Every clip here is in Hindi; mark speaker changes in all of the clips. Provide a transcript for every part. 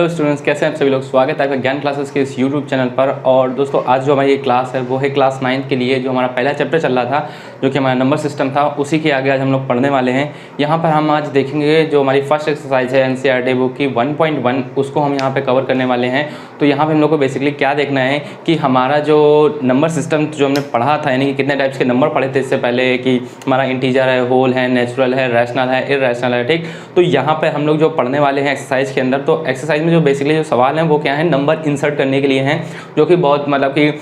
Speaker 1: हेलो स्टूडेंट्स, कैसे हैं आप सभी लोग। स्वागत है आपका ज्ञान क्लासेस के इस यूट्यूब चैनल पर। और दोस्तों आज जो हमारी ये क्लास है वो है क्लास 9 के लिए जो हमारा पहला चैप्टर चल रहा था, जो कि हमारा नंबर सिस्टम था, उसी के आगे आज हम लोग पढ़ने वाले हैं। यहाँ पर हम आज देखेंगे जो हमारी फर्स्ट एक्सरसाइज है एनसीईआरटी बुक की 1.1, उसको हम यहाँ पर कवर करने वाले हैं। तो यहाँ पर हम लोग को बेसिकली क्या देखना है कि हमारा जो नंबर सिस्टम जो हमने पढ़ा था, यानी कि कितने टाइप्स के नंबर पढ़े थे इससे पहले, कि हमारा इंटीजर है, होल है, नेचुरल है, रैशनल है, इरैशनल है, ठीक। तो यहाँ पर हम लोग जो पढ़ने वाले हैं एक्सरसाइज के अंदर, तो एक्सरसाइज में जो बेसिकली जो सवाल हैं वो क्या है, नंबर इंसर्ट करने के लिए हैं, जो कि बहुत मतलब कि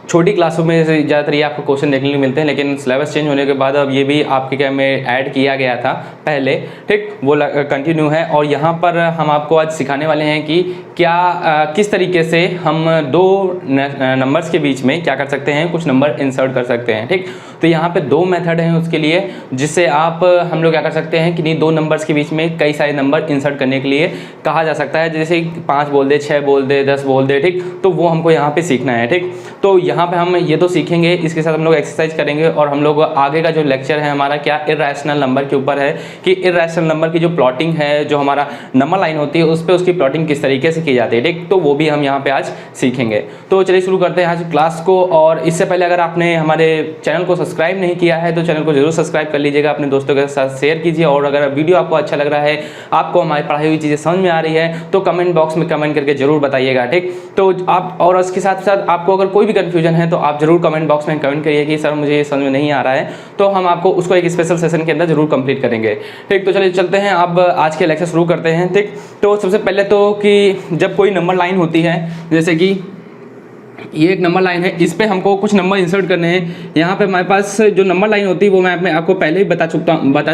Speaker 1: छोटी क्लासों में ज़्यादातर ये आपको क्वेश्चन देखने को मिलते हैं, लेकिन सिलेबस चेंज होने के बाद अब ये भी आपके क्या में ऐड किया गया था पहले, ठीक, वो कंटिन्यू है। और यहाँ पर हम आपको आज सिखाने वाले हैं कि क्या किस तरीके से हम दो नंबर्स के बीच में क्या कर सकते हैं, कुछ नंबर इंसर्ट कर सकते हैं, ठीक। तो यहाँ पे दो मेथड हैं उसके लिए, जिससे आप हम लोग क्या कर सकते हैं कि नहीं, दो नंबर्स के बीच में कई सारे नंबर इंसर्ट करने के लिए कहा जा सकता है। जैसे 5 बोल दे, 6 बोल दे, 10 बोल दे, ठीक। तो वो हमको यहाँ पे सीखना है, ठीक। तो यहाँ पे हम ये तो सीखेंगे, इसके साथ हम लोग एक्सरसाइज करेंगे। और हम लोग आगे का जो लेक्चर है हमारा क्या इरैशनल नंबर के ऊपर है, कि इरैशनल नंबर की जो प्लॉटिंग है, जो हमारा नंबर लाइन होती है उस पर उसकी प्लॉटिंग किस तरीके से की जाती है, ठीक। तो वो भी हम यहाँ पे आज सीखेंगे। तो चलिए शुरू करते हैं आज क्लास को। और इससे पहले अगर आपने हमारे चैनल को सब्सक्राइब नहीं किया है तो चैनल को जरूर सब्सक्राइब कर लीजिएगा, अपने दोस्तों के साथ शेयर कीजिए। और अगर वीडियो आपको अच्छा लग रहा है, आपको हमारी पढ़ाई हुई चीज़ें समझ में आ रही है, तो कमेंट बॉक्स में कमेंट करके जरूर बताइएगा, ठीक। तो आप, और इसके साथ साथ आपको अगर कोई भी कन्फ्यूजन है तो आप जरूर कमेंट बॉक्स में कमेंट करिए कि सर मुझे ये समझ में नहीं आ रहा है, तो हम आपको उसको एक स्पेशल सेशन के अंदर जरूर कंप्लीट करेंगे, ठीक। तो चलिए चलते हैं, अब आज के लेक्चर शुरू करते हैं, ठीक। तो सबसे पहले तो कि जब कोई नंबर लाइन होती है, जैसे कि ये एक नंबर लाइन है, इस पे हमको कुछ नंबर इंसर्ट करने हैं। यहाँ पे हमारे पास जो नंबर लाइन होती है वो मैं आपको पहले ही बता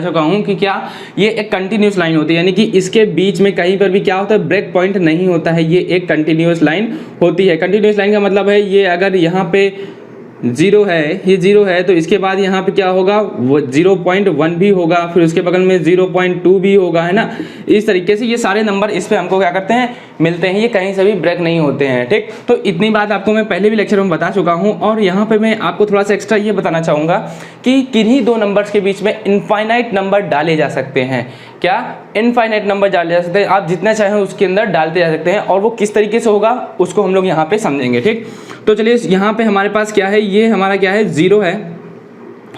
Speaker 1: चुका हूँ कि क्या ये एक कंटिन्यूस लाइन होती है, यानी कि इसके बीच में कहीं पर भी क्या होता है, ब्रेक पॉइंट नहीं होता है, ये एक कंटिन्यूस लाइन होती है। कंटिन्यूस लाइन का मतलब है ये अगर यहाँ पे 0 है, ये 0 है, तो इसके बाद यहाँ पे क्या होगा, वो 0.1 भी होगा, फिर उसके बगल में 0.2 भी होगा, है ना। इस तरीके से ये सारे नंबर इस पे हमको क्या करते हैं, मिलते हैं, ये कहीं से भी ब्रेक नहीं होते हैं, ठीक। तो इतनी बात आपको मैं पहले भी लेक्चर में बता चुका हूँ। और यहाँ पे मैं आपको थोड़ा सा एक्स्ट्रा ये बताना चाहूँगा कि किन्हीं दो नंबर्स के बीच में इनफाइनाइट नंबर डाले जा सकते हैं। क्या इनफाइनाइट नंबर डाले जा सकते हैं, आप जितना चाहें उसके अंदर डालते जा सकते हैं, और वो किस तरीके से होगा उसको हम लोग यहाँ पे समझेंगे, ठीक। तो चलिए यहाँ पे हमारे पास क्या है, ये हमारा क्या है, 0 है।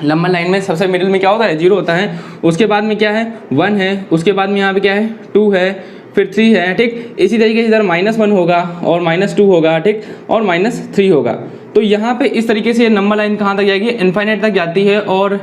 Speaker 1: नंबर लाइन में सबसे मिडिल में क्या होता है, 0 होता है। उसके बाद में क्या है, 1 है। उसके बाद में यहाँ पे क्या है, 2 है, फिर 3 है, ठीक। इसी तरीके से इधर -1 होगा, और -2 होगा, ठीक, और -3 होगा। तो यहाँ पे इस तरीके से नंबर लाइन कहाँ तक जाएगी, इनफाइनाइट तक जाती है और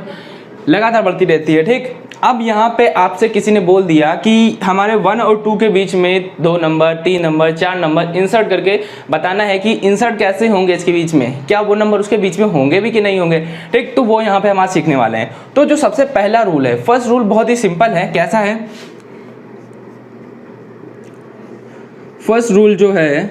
Speaker 1: लगातार बढ़ती रहती है, ठीक। अब यहाँ पे आपसे किसी ने बोल दिया कि हमारे 1 और 2 के बीच में 2 नंबर, 3 नंबर, 4 नंबर इंसर्ट करके बताना है कि इंसर्ट कैसे होंगे इसके बीच में, क्या वो नंबर उसके बीच में होंगे भी कि नहीं होंगे, ठीक। तो वो यहाँ पे हम आज सीखने वाले हैं। तो जो सबसे पहला रूल है, फर्स्ट रूल बहुत ही सिंपल है। कैसा है, फर्स्ट रूल जो है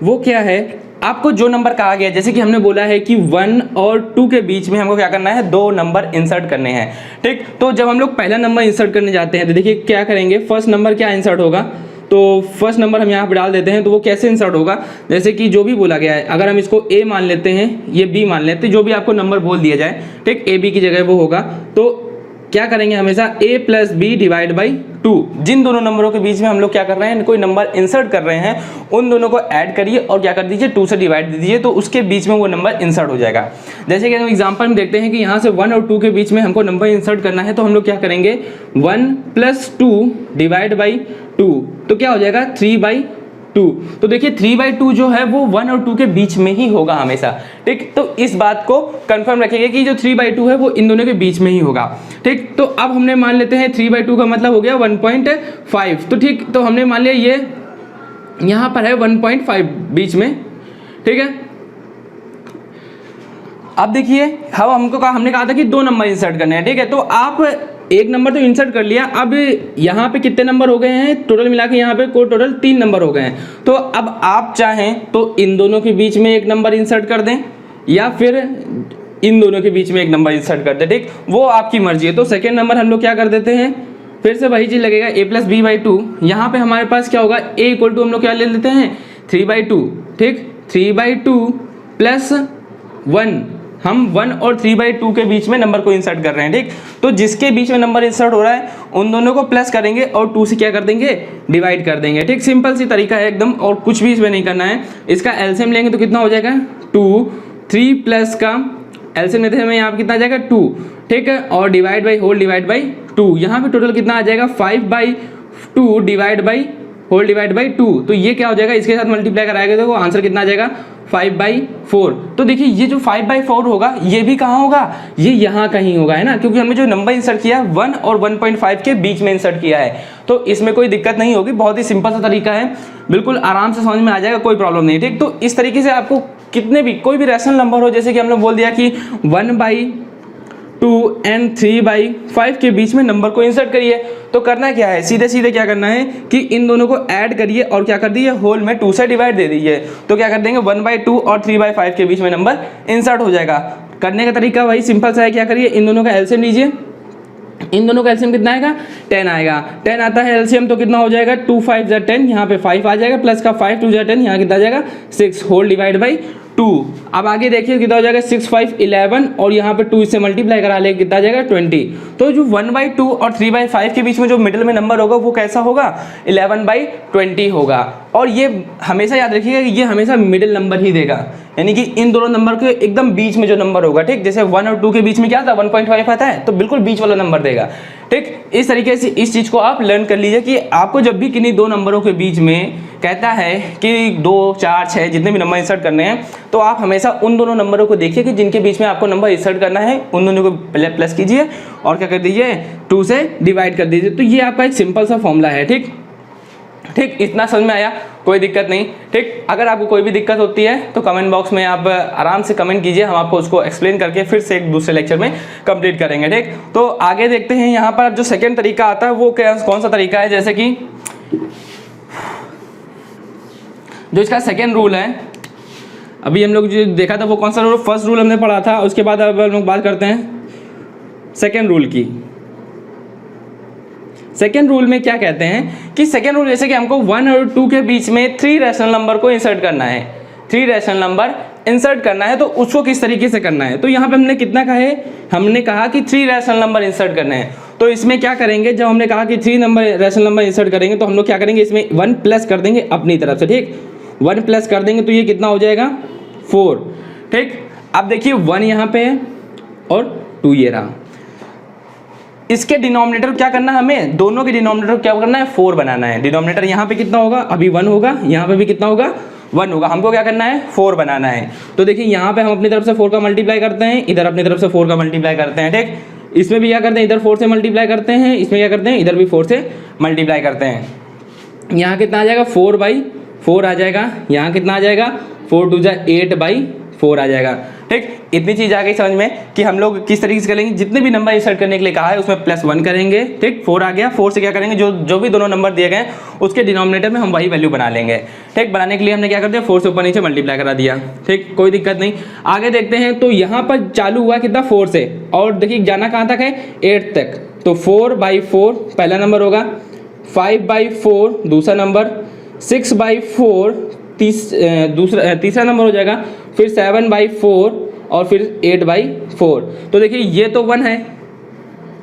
Speaker 1: वो क्या है, आपको जो नंबर कहा गया, जैसे कि हमने बोला है कि 1 और 2 के बीच में हमको क्या करना है, 2 नंबर इंसर्ट करने हैं, ठीक। तो जब हम लोग पहला नंबर इंसर्ट करने जाते हैं तो देखिए क्या करेंगे, फर्स्ट नंबर क्या इंसर्ट होगा, तो फर्स्ट नंबर हम यहाँ पे डाल देते हैं। तो वो कैसे इंसर्ट होगा, जैसे कि जो भी बोला गया है, अगर हम इसको A मान लेते हैं, ये B मान लेते हैं, जो भी आपको नंबर बोल दिया जाए, ठीक, A B की जगह वो होगा। तो क्या करेंगे, हमेशा A + B डिवाइड बाई 2, जिन दोनों नंबरों के बीच में हम लोग क्या कर रहे हैं, कोई नंबर इंसर्ट कर रहे हैं, उन दोनों को ऐड करिए और क्या कर दीजिए, 2 से डिवाइड दे दीजिए, तो उसके बीच में वो नंबर इंसर्ट हो जाएगा। जैसे कि हम एग्जांपल में देखते हैं कि यहाँ से 1 और 2 के बीच में हमको नंबर इंसर्ट करना है, तो हम लोग क्या करेंगे, 1 + 2 डिवाइड बाई 2, तो क्या हो जाएगा, 3/2। तो देखिए 3/2 जो है वो 1 और 2 के बीच में ही होगा हमेशा, ठीक। तो इस बात को कंफर्म रखिएगा कि जो 3/2 है वो इन दोनों के बीच में ही होगा, ठीक। तो अब हमने मान लेते हैं 3/2 का मतलब हो गया 1.5, तो ठीक। तो हमने मान लिया ये यहाँ पर है 1.5 बीच में, ठीक है। अब देखिए हमने कहा था कि 2 नंबर इंसर्ट करने हैं, ठीक है। तो आप एक नंबर तो इंसर्ट कर लिया, अब यहाँ पे कितने नंबर हो गए हैं, टोटल मिला के यहाँ पे टोटल 3 नंबर हो गए हैं। तो अब आप चाहें तो इन दोनों के बीच में एक नंबर इंसर्ट कर दें, या फिर इन दोनों के बीच में एक नंबर इंसर्ट कर दें, ठीक, वो आपकी मर्जी है। तो सेकेंड नंबर हम लोग क्या कर देते हैं, फिर से वही चीज़ लगेगा, A + B/2। यहाँ पे हमारे पास क्या होगा, A = हम लोग क्या ले लेते हैं, 3/2, ठीक, 3/2 + 1 हम 1 और 3/2 के बीच में नंबर को इंसर्ट कर रहे हैं, ठीक। तो जिसके बीच में नंबर इंसर्ट हो रहा है उन दोनों को प्लस करेंगे और 2 से क्या कर देंगे, डिवाइड कर देंगे, ठीक। सिंपल सी तरीका है एकदम, और कुछ भी इसमें नहीं करना है। इसका एलसीएम लेंगे तो कितना हो जाएगा 2, 3 प्लस का एलसीएम लेते हैं हमें यहाँ पर कितना आ जाएगा 2, ठीक है, और divide by whole divide by 2, यहाँ पे टोटल कितना आ जाएगा 5/2 divide by whole divide by 2। तो ये क्या हो जाएगा, इसके साथ मल्टीप्लाई कराएगा तो आंसर कितना आ जाएगा 5/4। तो देखिए ये जो 5/4 होगा ये भी कहाँ होगा, ये यहाँ कहीं होगा, है ना, क्योंकि हमने जो नंबर इंसर्ट किया है 1 और 1.5 के बीच में इंसर्ट किया है। तो इसमें कोई दिक्कत नहीं होगी, बहुत ही सिंपल सा तरीका है, बिल्कुल आराम से समझ में आ जाएगा, कोई प्रॉब्लम नहीं, ठीक। तो इस तरीके से आपको कितने भी कोई भी रैशनल नंबर हो, जैसे कि हम लोग बोल दिया कि 1/2 एंड 3/5 के बीच में नंबर को इंसर्ट करिए, तो करना क्या है, सीधे सीधे क्या करना है कि इन दोनों को ऐड करिए और क्या कर दीजिए, होल में 2 से डिवाइड दे दीजिए। तो क्या कर देंगे 1/2 और 3/5 के बीच में नंबर इंसर्ट हो जाएगा। करने का तरीका वही सिंपल सा है, क्या करिए इन दोनों का एलसीएम लीजिए, इन दोनों का एलसीएम कितना आएगा 10 आएगा, 10 आता है एलसीएम, तो कितना हो जाएगा 2 5 जा 10, यहाँ पे 5 आ जाएगा, प्लस का 5 2 जा 10, यहाँ कितना आ जाएगा 6 होल डिवाइड बाई 2। अब आगे देखिए कितना हो जाएगा 6 5 11, और यहाँ पे 2 इससे मल्टीप्लाई करा ले कितना आ जाएगा 20। तो जो 1/2 और 3/5 के बीच में जो मिडिल में नंबर होगा वो कैसा होगा 11/20 होगा। और ये हमेशा याद रखिएगा कि ये हमेशा मिडिल नंबर ही देगा, यानी कि इन दोनों नंबर के एकदम बीच में जो नंबर होगा, ठीक। जैसे 1 और 2 के बीच में क्या था 1.5 आता है, तो बिल्कुल बीच वाला नंबर देगा, ठीक। इस तरीके से इस चीज़ को आप लर्न कर लीजिए कि आपको जब भी किन्हीं दो नंबरों के बीच में कहता है कि 2 4 6 जितने भी नंबर इंसर्ट करने हैं, तो आप हमेशा उन दोनों नंबरों को देखिए कि जिनके बीच में आपको नंबर इंसर्ट करना है, उन दोनों को प्लस कीजिए और क्या कर दीजिए 2 से डिवाइड कर दीजिए। तो ये आपका एक सिंपल सा फॉर्मूला है, ठीक। इतना समझ में आया, कोई दिक्कत नहीं, ठीक। अगर आपको कोई भी दिक्कत होती है तो कमेंट बॉक्स में आप आराम से कमेंट कीजिए, हम आपको उसको एक्सप्लेन करके फिर से एक दूसरे लेक्चर में कंप्लीट करेंगे, ठीक। तो आगे देखते हैं, यहाँ पर जो सेकेंड तरीका आता है वो कौन सा तरीका है, जैसे कि जो इसका सेकेंड रूल है, अभी हम लोग जो देखा था वो कौन सा रूल, फर्स्ट रूल हमने पढ़ा था, उसके बाद अब हम लोग बात करते हैं सेकेंड रूल की। सेकेंड रूल में क्या कहते हैं कि सेकेंड रूल जैसे कि हमको 1 और 2 के बीच में 3 रैशनल नंबर को इंसर्ट करना है, 3 रैशनल नंबर इंसर्ट करना है, तो उसको किस तरीके से करना है। तो यहाँ पे हमने कितना कहा है, हमने कहा कि 3 रैशनल नंबर इंसर्ट करने हैं। तो इसमें क्या करेंगे, जब हमने कहा कि 3 रैशनल नंबर इंसर्ट करेंगे तो हम लोग क्या करेंगे, इसमें 1 प्लस कर देंगे अपनी तरफ से, ठीक। 1 प्लस कर देंगे तो ये कितना हो जाएगा 4, ठीक। अब देखिए 1 यहाँ पे है और 2 ये रहा, इसके डिनोमिनेटर क्या करना है, हमें दोनों के डिनोमिनेटर क्या करना है 4 बनाना है। डिनोमिनेटर यहाँ पे कितना होगा, अभी 1 होगा, यहाँ पे भी कितना होगा 1 होगा, हमको क्या करना है 4 बनाना है। तो देखिए यहाँ पे हम अपनी तरफ से 4 का मल्टीप्लाई करते हैं, इधर अपनी तरफ से 4 का मल्टीप्लाई करते हैं, ठीक। इसमें भी क्या करते हैं, इधर 4 से मल्टीप्लाई करते हैं, इसमें क्या करते हैं, इधर भी 4 से मल्टीप्लाई करते हैं। यहाँ कितना आ जाएगा 4/4 आ जाएगा, यहाँ कितना आ जाएगा 4 2 जा 8/4 आ जाएगा, ठीक। इतनी चीज़ आ गई समझ में कि हम लोग किस तरीके से करेंगे, जितने भी नंबर इंसर्ट करने के लिए कहा है उसमें +1 करेंगे, ठीक। 4 आ गया, 4 से क्या करेंगे, जो भी दोनों नंबर दिए गए उसके डिनोमिनेटर में हम वही वैल्यू बना लेंगे, ठीक। बनाने के लिए हमने क्या कर दिया 4 से ऊपर नीचे मल्टीप्लाई करा दिया, ठीक, कोई दिक्कत नहीं। आगे देखते हैं, तो यहाँ पर चालू हुआ कितना 4 से, और देखिए जाना कहाँ तक है 8 तक, तो 4/4 पहला नंबर होगा, 5/4 दूसरा नंबर, 6/4 तीसरा नंबर हो जाएगा, फिर 7/4 और फिर 8/4। तो देखिए ये तो 1 है,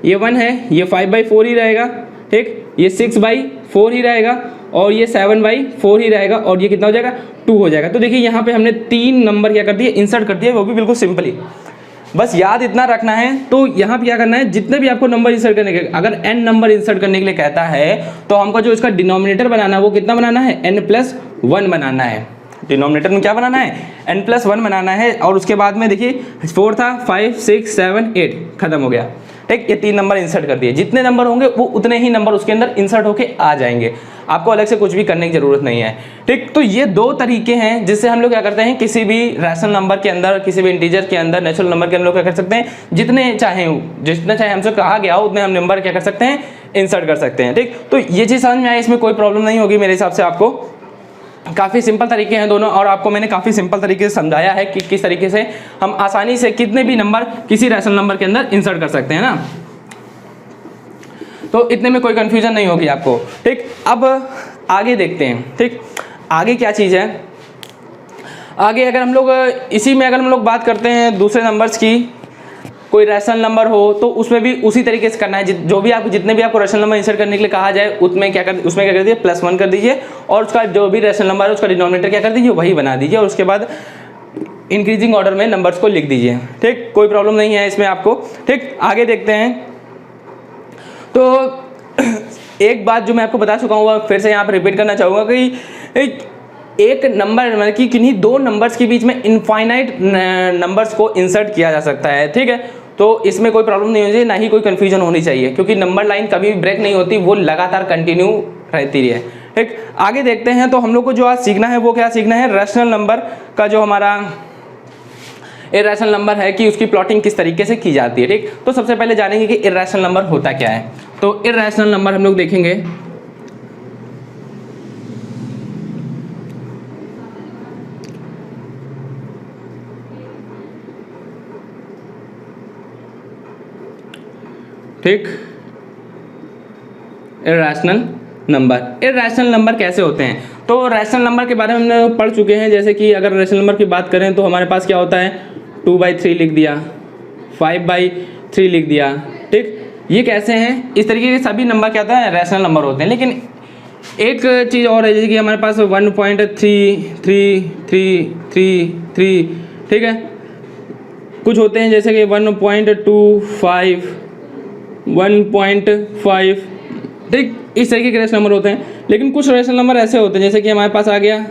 Speaker 1: ये 1 है, ये 5/4 ही रहेगा, ठीक, ये 6/4 ही रहेगा और ये 7/4 ही रहेगा, और ये कितना हो जाएगा 2 हो जाएगा। तो देखिए यहाँ पे हमने 3 नंबर क्या कर दिए इंसर्ट कर दिए, वो भी बिल्कुल सिंपली, बस याद इतना रखना है। तो यहाँ पे क्या करना है, जितने भी आपको नंबर इंसर्ट करने के, अगर n नंबर इंसर्ट करने के लिए कहता है तो हमको जो इसका डिनोमिनेटर बनाना है वो कितना बनाना है n+1 बनाना है। डिनोमिनेटर में क्या बनाना है n+1 बनाना है, और उसके बाद में देखिए 4 था, 5 6 7 8 खत्म हो गया, ठीक। ये 3 नंबर इंसर्ट कर दिए, जितने नंबर होंगे वो उतने ही नंबर उसके अंदर इंसर्ट होके आ जाएंगे, आपको अलग से कुछ भी करने की जरूरत नहीं है, ठीक। तो ये 2 तरीके हैं जिससे हम लोग क्या करते हैं, किसी भी रैशनल नंबर के अंदर, किसी भी इंटीजर के अंदर, नेचुरल नंबर के अंदर क्या कर सकते हैं, जितने चाहे हमसे कहा गया हो उतने हम नंबर क्या कर सकते हैं इंसर्ट कर सकते हैं, ठीक। तो ये चीज़ समझ में आए, इसमें कोई प्रॉब्लम नहीं होगी मेरे हिसाब से। आपको काफ़ी सिंपल तरीके हैं दोनों, और आपको मैंने काफ़ी सिंपल तरीके से समझाया है कि किस तरीके से हम आसानी से कितने भी नंबर किसी रैशनल नंबर के अंदर इंसर्ट कर सकते हैं ना। तो इतने में कोई कंफ्यूजन नहीं होगी आपको, ठीक। अब आगे देखते हैं, ठीक, आगे क्या चीज़ है। आगे अगर हम लोग इसी में अगर हम लोग बात करते हैं दूसरे नंबर्स की, कोई रैशनल नंबर हो तो उसमें भी उसी तरीके से करना है। जो भी आपको जितने भी आपको रैशनल नंबर इंसर्ट करने के लिए कहा जाए उसमें क्या कर दीजिए +1 कर दीजिए, और उसका जो भी रैशनल नंबर है उसका डिनोमिनेटर क्या कर दीजिए वही बना दीजिए, और उसके बाद इंक्रीजिंग ऑर्डर में नंबर्स को लिख दीजिए। ठीक, कोई प्रॉब्लम नहीं है इसमें आपको। ठीक, आगे देखते हैं। तो एक बात जो मैं आपको बता चुका हूँ फिर से यहाँ पर रिपीट करना चाहूँगा कि एक नंबर मतलब कि किन्हीं दो नंबर्स के बीच में इनफाइनाइट नंबर्स को इंसर्ट किया जा सकता है। ठीक है, तो इसमें कोई प्रॉब्लम नहीं होनी चाहिए, ना ही कोई कन्फ्यूजन होनी चाहिए, क्योंकि नंबर लाइन कभी भी ब्रेक नहीं होती, वो लगातार कंटिन्यू रहती है। ठीक, आगे देखते हैं। तो हम लोग को जो आज सीखना है वो क्या सीखना है, रैशनल नंबर का जो हमारा इर्रेशनल नंबर है कि उसकी प्लॉटिंग किस तरीके से की जाती है। ठीक, तो सबसे पहले जानेंगे कि इर्रेशनल नंबर होता क्या है। तो इर्रेशनल नंबर हम लोग देखेंगे ठीक, इर्रेशनल नंबर कैसे होते हैं। तो रैशनल नंबर के बारे में हमने पढ़ चुके हैं। जैसे कि अगर रैशनल नंबर की बात करें तो हमारे पास क्या होता है, 2/3 लिख दिया, 5/3 लिख दिया। ठीक, ये कैसे हैं, इस तरीके के सभी नंबर क्या होता है, रैशनल नंबर होते हैं। लेकिन एक चीज़ और है, जैसे कि हमारे पास 1.333333, ठीक है, कुछ होते हैं जैसे कि 1.25, 1.5, ठीक, इस तरीके के रैशनल नंबर होते हैं। लेकिन कुछ रैशनल नंबर ऐसे होते हैं जैसे कि हमारे पास आ गया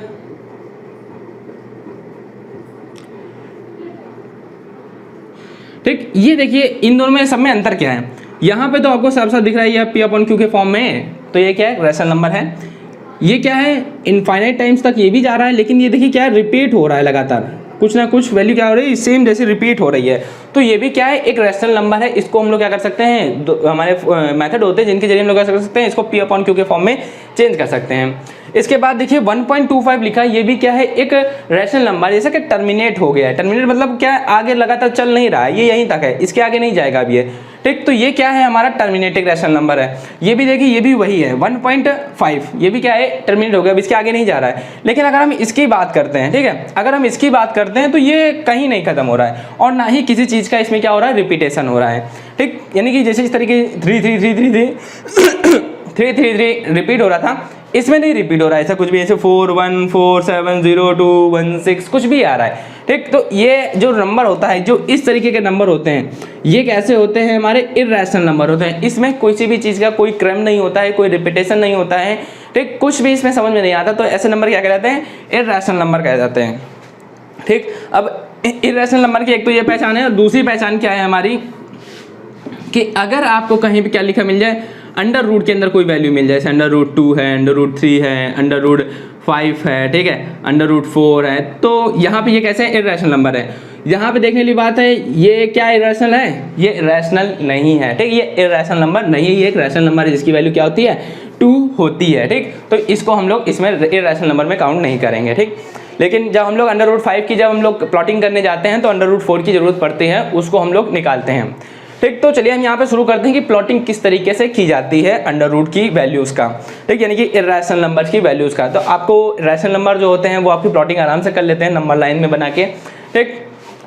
Speaker 1: ठीक, ये देखिए इन दोनों में सब में अंतर क्या है। यहाँ पे तो आपको साफ साफ दिख रहा है ये P/Q के फॉर्म में, तो ये क्या है, रैशनल नंबर है। ये क्या है, इनफाइनाइट टाइम्स तक ये भी जा रहा है, लेकिन ये देखिए क्या है, रिपीट हो रहा है लगातार, कुछ ना कुछ वैल्यू क्या हो रही है, सेम जैसे रिपीट हो रही है। तो ये भी क्या है, एक रैशनल नंबर है। इसको हम लोग क्या कर सकते हैं, हमारे मेथड होते हैं जिनके जरिए हम लोग कर सकते हैं, इसको P/Q के फॉर्म में चेंज कर सकते हैं। इसके बाद देखिए 1.25 लिखा है, ये भी क्या है, एक रैशनल नंबर, जैसे कि टर्मिनेट हो गया है। टर्मिनेट मतलब क्या है, आगे लगातार चल नहीं रहा है, ये यहीं तक है, इसके आगे नहीं जाएगा अब ये। ठीक, तो ये क्या है, हमारा टर्मिनेटिंग रैशनल नंबर है। ये भी देखिए, ये भी वही है 1.5, ये भी क्या है, टर्मिनेट हो गया, अब इसके आगे नहीं जा रहा है। लेकिन अगर हम इसकी बात करते हैं, ठीक है, अगर हम इसकी बात करते हैं तो ये कहीं नहीं खत्म हो रहा है, और ना ही किसी चीज़ का इसमें क्या हो रहा है, रिपीटेशन हो रहा है। ठीक, यानी कि जैसे इस तरीके 333 रिपीट हो रहा था, इसमें नहीं रिपीट हो रहा है ऐसा कुछ भी, ऐसे 41470216 कुछ भी आ रहा है। ठीक, तो ये जो नंबर होता है, जो इस तरीके के नंबर होते हैं, ये कैसे होते हैं, हमारे इर्रेशनल नंबर होते हैं। इसमें किसी भी चीज़ का कोई क्रम नहीं होता है, कोई रिपीटेशन नहीं होता है। ठीक, कुछ भी इसमें समझ में नहीं आता, तो ऐसे नंबर क्या कहलाते हैं, इर्रेशनल नंबर कहे जाते हैं। ठीक, अब इर्रेशनल नंबर की एक तो ये पहचान है, और दूसरी पहचान क्या है हमारी, कि अगर आपको कहीं भी क्या लिखा मिल जाए, अंडर रूट के अंदर कोई वैल्यू मिल जाए, जैसे √2 है, √3 है, √5 है, ठीक है, √4 है, तो यहाँ पे ये कैसे है, इर्रेशनल नंबर है। यहाँ पे देखने वाली बात है, ये क्या इर्रेशनल है, ये रैशनल नहीं है। ठीक, ये इर्रेशनल नंबर नहीं है, ये एक रैशनल नंबर है जिसकी वैल्यू क्या होती है, 2 होती है। ठीक, तो इसको हम लोग इसमें इर्रेशनल नंबर में काउंट नहीं करेंगे। ठीक, लेकिन जब हम लोग √5 की जब हम लोग प्लॉटिंग करने जाते हैं तो √4 की ज़रूरत पड़ती है, उसको हम लोग निकालते हैं। ठीक, तो चलिए हम यहाँ पे शुरू करते हैं कि प्लॉटिंग किस तरीके से की जाती है √ की वैल्यूज़ का। ठीक, यानी कि इर्रेशनल नंबर की वैल्यूज़ का। तो आपको रैशनल नंबर जो होते हैं वो आपकी प्लॉटिंग आराम से कर लेते हैं नंबर लाइन में बना के। ठीक,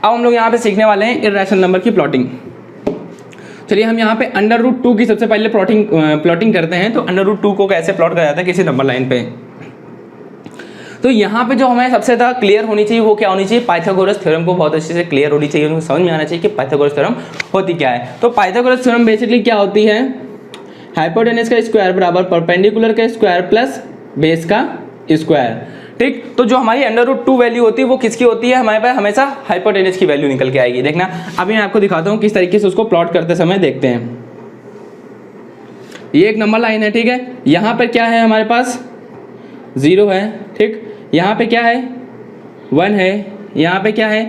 Speaker 1: अब हम लोग यहाँ पे सीखने वाले हैं इर्रेशनल नंबर की प्लॉटिंग। चलिए हम यहाँ पे √2 की सबसे पहले प्लॉटिंग करते हैं। तो √2 को कैसे प्लॉट करा जाता है किसी नंबर लाइन पे। तो यहाँ पे जो हमें सबसे ज़्यादा क्लियर होनी चाहिए वो क्या होनी चाहिए, पाइथागोरस थ्योरम को बहुत अच्छे से क्लियर होनी चाहिए, उनको समझ में आना चाहिए कि पाइथागोरस थ्योरम होती क्या है। तो पाइथागोरस थ्योरम बेसिकली क्या होती है, हाइपोटेनस का स्क्वायर बराबर परपेंडिकुलर का स्क्वायर प्लस बेस का स्क्वायर। ठीक, तो जो हमारी √2 वैल्यू होती है वो किसकी होती है, हमारे पास हमेशा हाइपोटेनस की वैल्यू निकल के आएगी। देखना अभी मैं आपको दिखाता हूँ किस तरीके से उसको प्लॉट करते समय देखते हैं। ये एक नंबर लाइन है, ठीक है, यहाँ पर क्या है हमारे पास 0 है। ठीक, यहाँ पे क्या है 1 है, यहाँ पे क्या है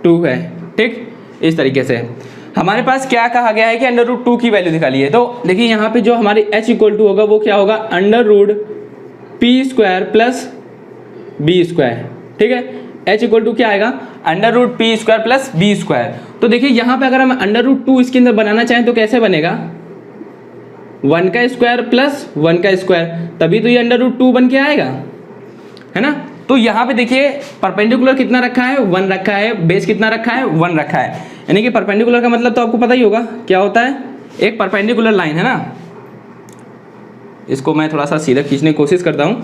Speaker 1: 2 है। ठीक, इस तरीके से हमारे पास क्या कहा गया है कि √2 की वैल्यू निकाली है। तो देखिए यहाँ पे जो हमारी h = होगा वो क्या होगा, √p² प्लस b²। ठीक है, h = क्या आएगा, √p² प्लस b²। तो देखिए यहाँ पे अगर हम √2 इसके अंदर बनाना चाहें तो कैसे बनेगा, 1² प्लस 1², तभी तो ये √2 बन के आएगा, है ना। तो यहाँ पे देखिए परपेंडिकुलर कितना रखा है, 1 रखा है, बेस कितना रखा है, 1 रखा है। यानी कि परपेंडिकुलर का मतलब तो आपको पता ही होगा क्या होता है, एक परपेंडिकुलर लाइन है ना, इसको मैं थोड़ा सा सीधा खींचने की कोशिश करता हूँ,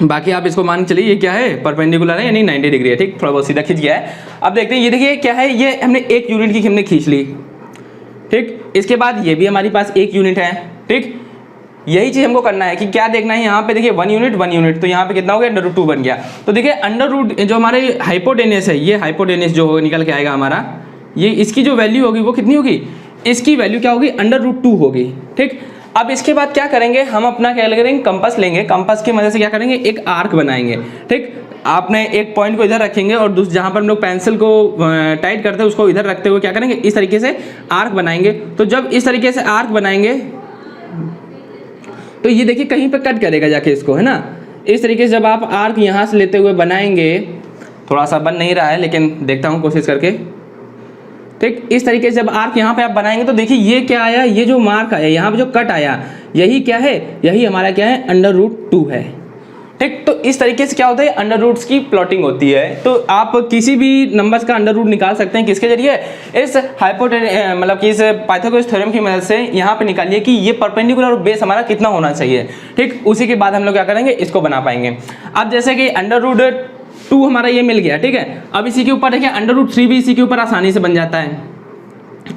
Speaker 1: बाकी आप इसको मान के चलिए ये क्या है, परपेंडिकुलर है यानी 90 डिग्री है, ठीक, थोड़ा बहुत सीधा खींच गया है। अब देखते हैं ये देखिए क्या है, ये हमने 1 यूनिट की हमने खींच ली, ठीक, इसके बाद ये भी हमारे पास 1 यूनिट है, ठीक। यही चीज़ हमको करना है कि क्या देखना है, यहाँ पे देखिए 1 यूनिट, तो यहाँ पे कितना हो गया, √2 बन गया। तो देखिए अंडर रूट जो हमारे हाइपोटेनस है, ये हाइपोटेनस जो निकल के आएगा हमारा, ये इसकी जो वैल्यू होगी वो कितनी होगी, इसकी वैल्यू क्या होगी, √2 होगी, ठीक। अब इसके बाद क्या करेंगे, हम अपना क्या करेंगे, कंपास लेंगे, कंपास की मदद से क्या करेंगे, एक आर्क बनाएंगे, ठीक। आपने एक पॉइंट को इधर रखेंगे और जहाँ पर हम लोग पेंसिल को टाइट करते हैं उसको इधर रखते हुए क्या करेंगे, इस तरीके से आर्क बनाएंगे। तो जब इस तरीके से आर्क बनाएंगे तो ये देखिए कहीं पे कट करेगा जाके इसको, है ना। इस तरीके से जब आप आर्क यहाँ से लेते हुए बनाएंगे, थोड़ा सा बन नहीं रहा है लेकिन देखता हूँ कोशिश करके, ठीक। इस तरीके से जब आर्क यहाँ पे आप बनाएंगे तो देखिए ये क्या आया, ये जो मार्क आया यहाँ पे जो कट आया, यही क्या है, यही हमारा क्या है, √2 है, ठीक। तो इस तरीके से क्या होता है, अंडर रूट्स की प्लॉटिंग होती है। तो आप किसी भी नंबर्स का अंडर रूट निकाल सकते हैं, किसके जरिए, इस मतलब कि इस पाइथागोरस थ्योरम की मदद से। यहाँ पे निकालिए कि ये परपेंडिकुलर और बेस हमारा कितना होना चाहिए, ठीक। उसी के बाद हम लोग क्या करेंगे, इसको बना पाएंगे। अब जैसे कि √2 हमारा ये मिल गया, ठीक है। अब इसी के ऊपर देखिए √3 भी इसी के ऊपर आसानी से बन जाता है,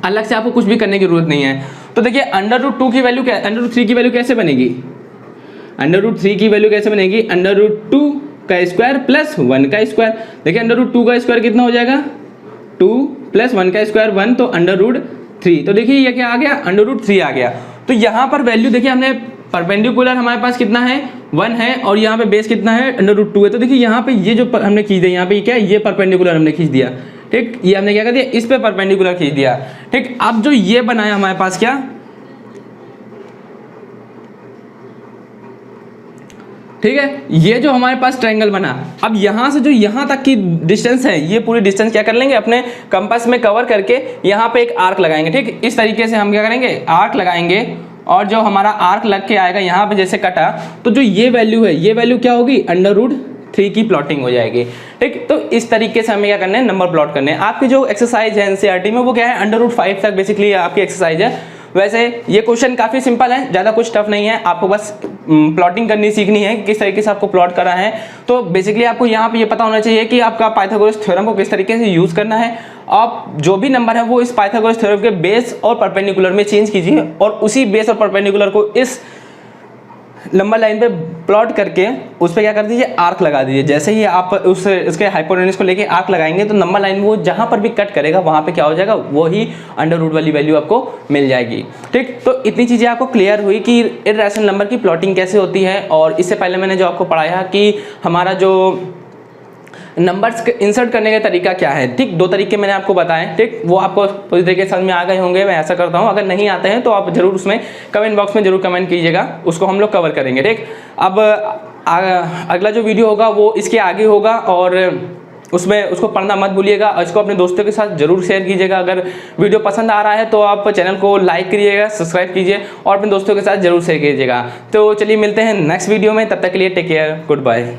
Speaker 1: अलग से आपको कुछ भी करने की जरूरत नहीं है। तो देखिए √2 की वैल्यू क्या, √3 की वैल्यू कैसे बनेगी, √3 की वैल्यू कैसे बनेगी, √2 का स्क्वायर प्लस 1 का स्क्वायर। देखिए √2 का स्क्वायर कितना हो जाएगा, 2 प्लस 1 का स्क्वायर 1, तो √3। तो देखिए ये क्या आ गया, √3 आ गया। तो यहाँ पर वैल्यू देखिए हमने परपेंडिकुलर हमारे पास कितना है, 1 है, और यहाँ पे बेस कितना है, √2 है। तो देखिए यहाँ पे ये जो हमने खींच दिया, यहाँ पे क्या है, ये परपेंडिकुलर हमने खींच दिया, ठीक। ये हमने क्या कर दिया, इस पे परपेंडिकुलर खींच दिया, ठीक। अब जो ये बनाया हमारे पास क्या, ठीक है, ये जो हमारे पास ट्रायंगल बना, अब यहाँ से जो यहाँ तक की डिस्टेंस है, ये पूरी डिस्टेंस क्या कर लेंगे, अपने कंपास में कवर करके यहाँ पे एक आर्क लगाएंगे, ठीक। इस तरीके से हम क्या करेंगे, आर्क लगाएंगे, और जो हमारा आर्क लग के आएगा यहाँ पे जैसे कटा, तो जो ये वैल्यू है, ये वैल्यू क्या होगी, √3 की प्लॉटिंग हो जाएगी, ठीक। तो इस तरीके से हमें क्या करना है, नंबर प्लॉट करने हैं। आपकी जो एक्सरसाइज है एनसीईआरटी में वो क्या है, √5 तक बेसिकली आपकी एक्सरसाइज है। वैसे ये क्वेश्चन काफ़ी सिंपल है, ज़्यादा कुछ टफ नहीं है, आपको बस प्लॉटिंग करनी सीखनी है, किस तरीके से आपको प्लॉट करना है। तो बेसिकली आपको यहाँ पे ये पता होना चाहिए कि आपका पाइथागोरस थ्योरम को किस तरीके से यूज़ करना है। आप जो भी नंबर है वो इस पाइथागोरस थ्योरम के बेस और परपेंडिकुलर में चेंज कीजिए, और उसी बेस और परपेंडिकुलर को इस लंबा लाइन पे प्लॉट करके उस पर क्या कर दीजिए, आर्क लगा दीजिए। जैसे ही आप उसके हाइपोटेनस को लेके आर्क लगाएंगे तो नंबर लाइन वो जहाँ पर भी कट करेगा वहाँ पे क्या हो जाएगा, वही √ वाली वैल्यू आपको मिल जाएगी, ठीक। तो इतनी चीज़ें आपको क्लियर हुई कि इर्रेशनल नंबर की प्लॉटिंग कैसे होती है। और इससे पहले मैंने जो आपको पढ़ाया कि हमारा जो नंबर्स इंसर्ट करने का तरीका क्या है, ठीक। 2 तरीके मैंने आपको बताए, ठीक। वो आपको पूरी तरीके से समझ में आ गए होंगे, मैं ऐसा करता हूँ। अगर नहीं आते हैं तो आप जरूर उसमें कमेंट बॉक्स में जरूर कमेंट कीजिएगा, उसको हम लोग कवर करेंगे, ठीक। अब अगला जो वीडियो होगा वो इसके आगे होगा, और उसमें उसको पढ़ना मत भूलिएगा, और इसको अपने दोस्तों के साथ जरूर शेयर कीजिएगा। अगर वीडियो पसंद आ रहा है तो आप चैनल को लाइक करिएगा, सब्सक्राइब कीजिए, और अपने दोस्तों के साथ जरूर शेयर कीजिएगा। तो चलिए मिलते हैं नेक्स्ट वीडियो में, तब तक के लिए टेक केयर, गुड बाय।